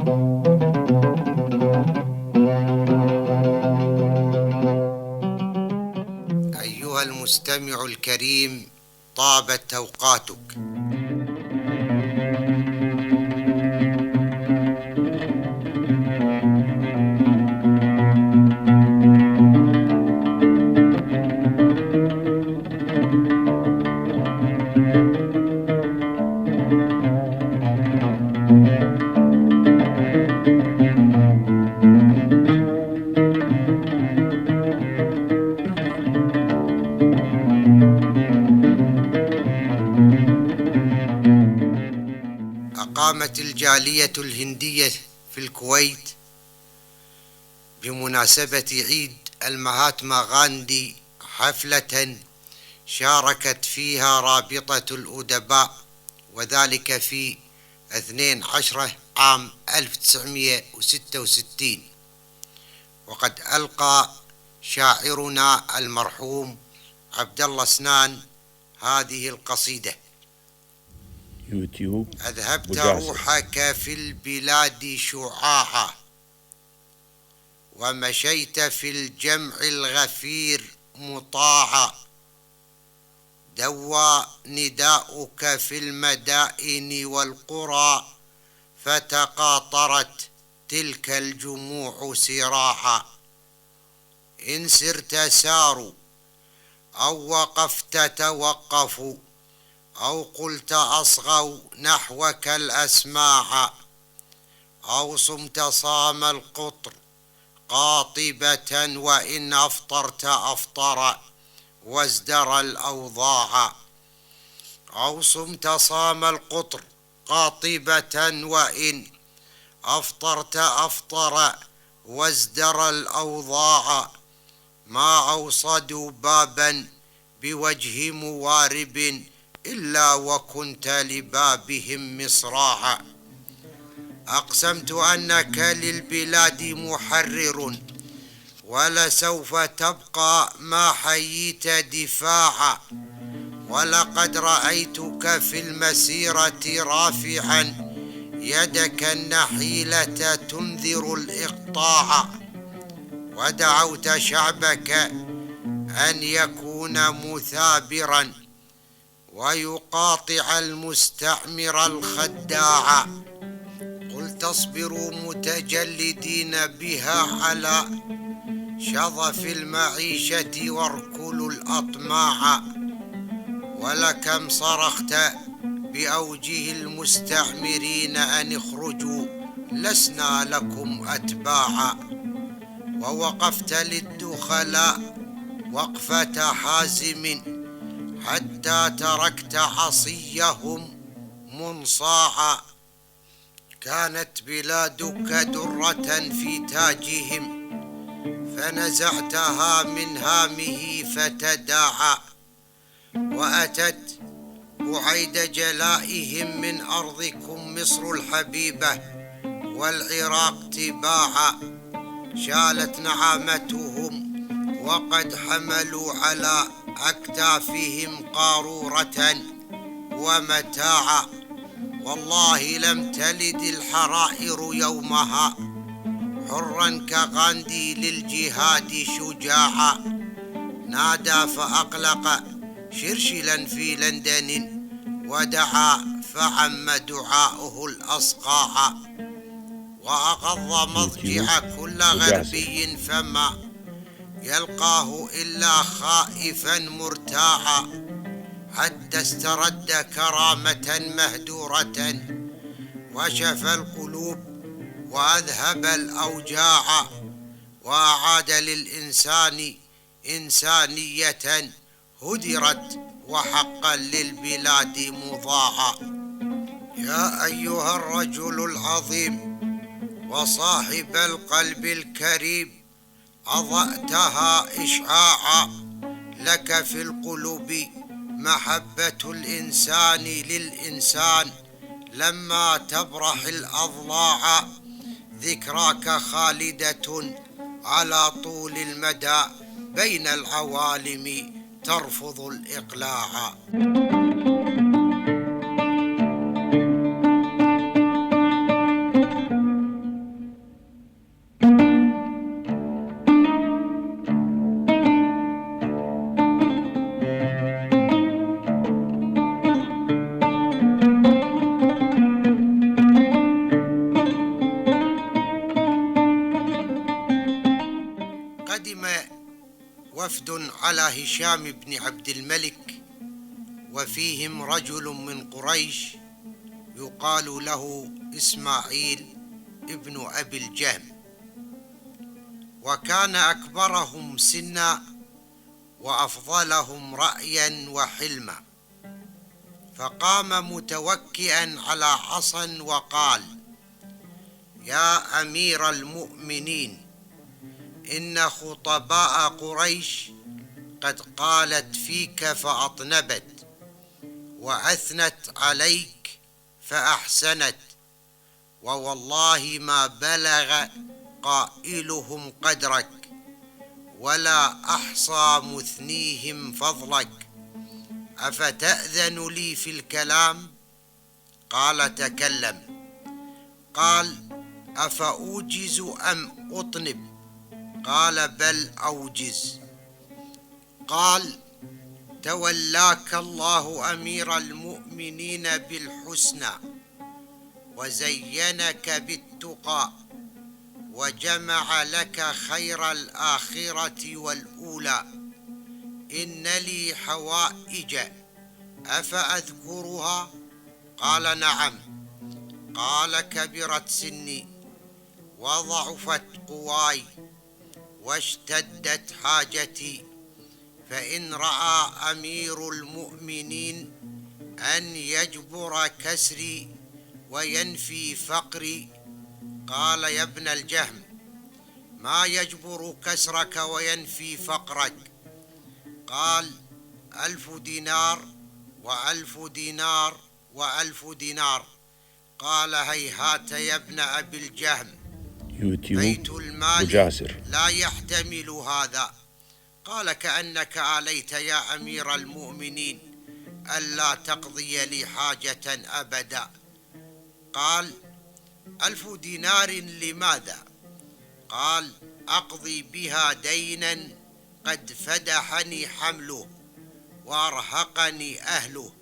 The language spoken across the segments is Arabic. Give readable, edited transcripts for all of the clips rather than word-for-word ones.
أيها المستمع الكريم، طابت أوقاتك. أقامت الجالية الهندية في الكويت بمناسبة عيد المهاتما غاندي حفلة شاركت فيها رابطة الأدباء، وذلك في 12 عام 1966. وقد ألقى شاعرنا المرحوم عبد الله سنان هذه القصيدة: يوتيوب أذهبت بجاسر. روحك في البلاد شعاعا، ومشيت في الجمع الغفير مطاعا، دوى نداؤك في المدائن والقرى، فتقاطرت تلك الجموع سراعا. إن سرت ساروا، أو وقفت توقفوا، أو قلت أصغوا نحوك الأسماع، أو صمت صام القطر قاطبة، وإن أفطرت أفطر وازدرى الأوضاع. أو صمت صام القطر قاطبة، وإن أفطرت أفطر وازدرى الأوضاع. ما أوصدوا بابا بوجه موارب، إلا وكنت لبابهم مصراعا. أقسمت أنك للبلاد محرر، ولسوف تبقى ما حييت دفاعا. ولقد رأيتك في المسيرة رافعا يدك النحيلة تنذر الإقطاع. ودعوت شعبك أن يكون مثابرا، ويقاطع المستعمر الخداع. قل تصبروا متجلدين بها على شظف المعيشة واركلوا الأطماع. ولكم صرخت بأوجه المستعمرين أن اخرجوا لسنا لكم أتباعا. ووقفت للدخلاء وقفة حازم، حتى تركت عصيهم منصاعا. كانت بلادك درة في تاجهم، فنزعتها من هامه فتداعى. وأتت بعيد جلائهم من أرضكم مصر الحبيبة والعراق تباعا. شالت نعامتهم وقد حملوا على أكتافهم قارورة ومتاعا. والله لم تلد الحرائر يومها حرا كغاندي للجهاد شجاعا. نادى فأقلق شرشلا في لندن، ودعا فعم دعاؤه الأصقاع. وأغض مضجع كل غربي، فما يلقاه إلا خائفا مرتاعا. حتى استرد كرامة مهدورة، وشفى القلوب وأذهب الأوجاع. وأعاد للإنسان إنسانية هدرت، وحقا للبلاد مضاعا. يا أيها الرجل العظيم وصاحب القلب الكريم، أضأتها إشعاعا. لك في القلوب محبة الإنسان للإنسان، لما تبرح الأضلاع ذكراك خالدة على طول المدى، بين العوالم ترفض الإقلاع. وفد على هشام بن عبد الملك، وفيهم رجل من قريش يقال له إسماعيل ابن أبي الجهم، وكان أكبرهم سنا وأفضلهم رأيا وحلما. فقام متوكئا على عصا وقال: يا أمير المؤمنين، إن خطباء قريش قد قالت فيك فأطنبت، وأثنت عليك فأحسنت، ووالله ما بلغ قائلهم قدرك، ولا أحصى مثنيهم فضلك، أفتأذن لي في الكلام؟ قال: تكلم. قال: أفأوجز أم أطنب؟ قال: بل أوجز. قال: تولاك الله أمير المؤمنين بالحسنى، وزينك بالتقى، وجمع لك خير الآخرة والأولى. إن لي حوائج أفأذكرها؟ قال: نعم. قال: كبرت سني، وضعفت قواي، واشتدت حاجتي، فإن رأى أمير المؤمنين أن يجبر كسري وينفي فقري. قال: يا ابن الجهم، ما يجبر كسرك وينفي فقرك؟ قال: 1000 دينار و1000 دينار و1000 دينار. قال: هيهات يا ابن أبي الجهم، بيت المال لا يحتمل هذا. قال: كأنك آليت يا أمير المؤمنين ألا تقضي لي حاجة أبدا. قال: 1000 دينار لماذا؟ قال: أقضي بها دينا قد فدحني حمله وأرهقني أهله.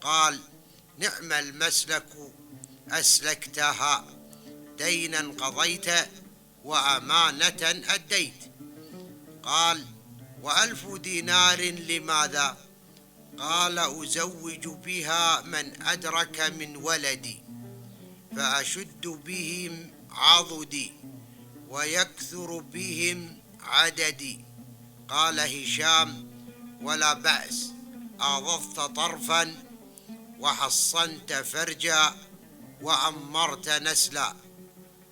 قال: نعم المسلك أسلكتها، دينا قضيت وأمانة أديت. قال: 1000 دينار لماذا؟ قال: أزوج بها من أدرك من ولدي، فأشد بهم عضدي، ويكثر بهم عددي. قال هشام: ولا بأس، أغضضت طرفا، وحصنت فرجا، وأمرت نسلا.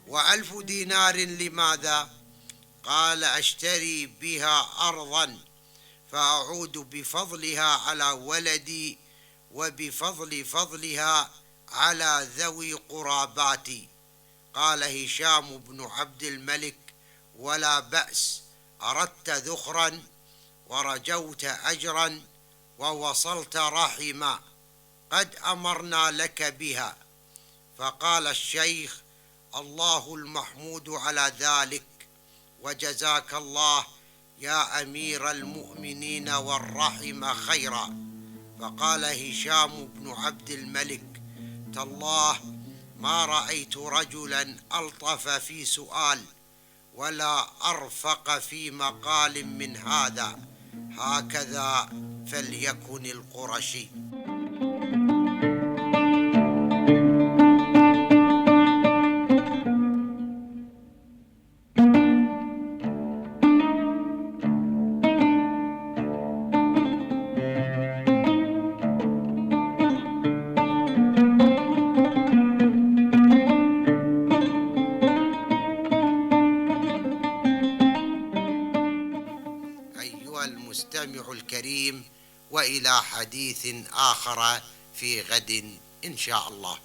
1000 دينار لماذا؟ قال: أشتري بها أرضا، فأعود بفضلها على ولدي، وبفضل فضلها على ذوي قراباتي. قال هشام بن عبد الملك: ولا بأس، أردت ذخرا، ورجوت أجرا، ووصلت رحما، قد أمرنا لك بها. فقال الشيخ: الله المحمود على ذلك، وجزاك الله يا أمير المؤمنين والرحم خيرا. فقال هشام بن عبد الملك: تالله ما رأيت رجلا ألطف في سؤال ولا أرفق في مقال من هذا، هكذا فليكن القرشي. المستمع الكريم، وإلى حديث آخر في غد إن شاء الله.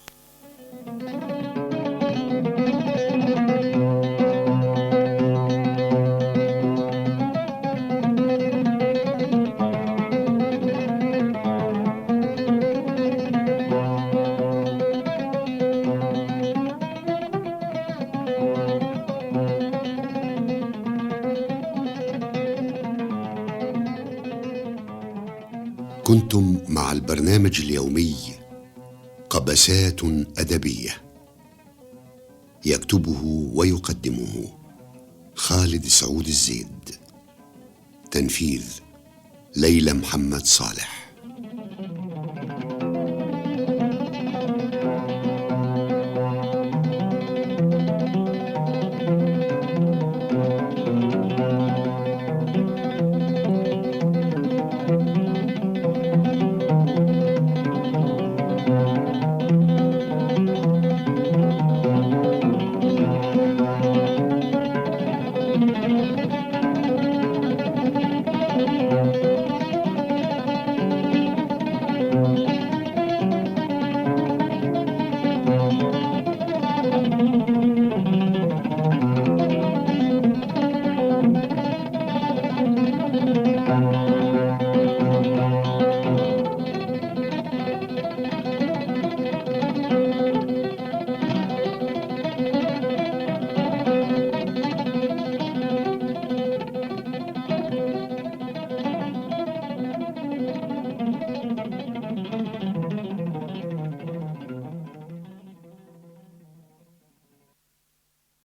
كنتم مع البرنامج اليومي قبسات أدبية، يكتبه ويقدمه خالد سعود الزيد. تنفيذ ليلى محمد صالح.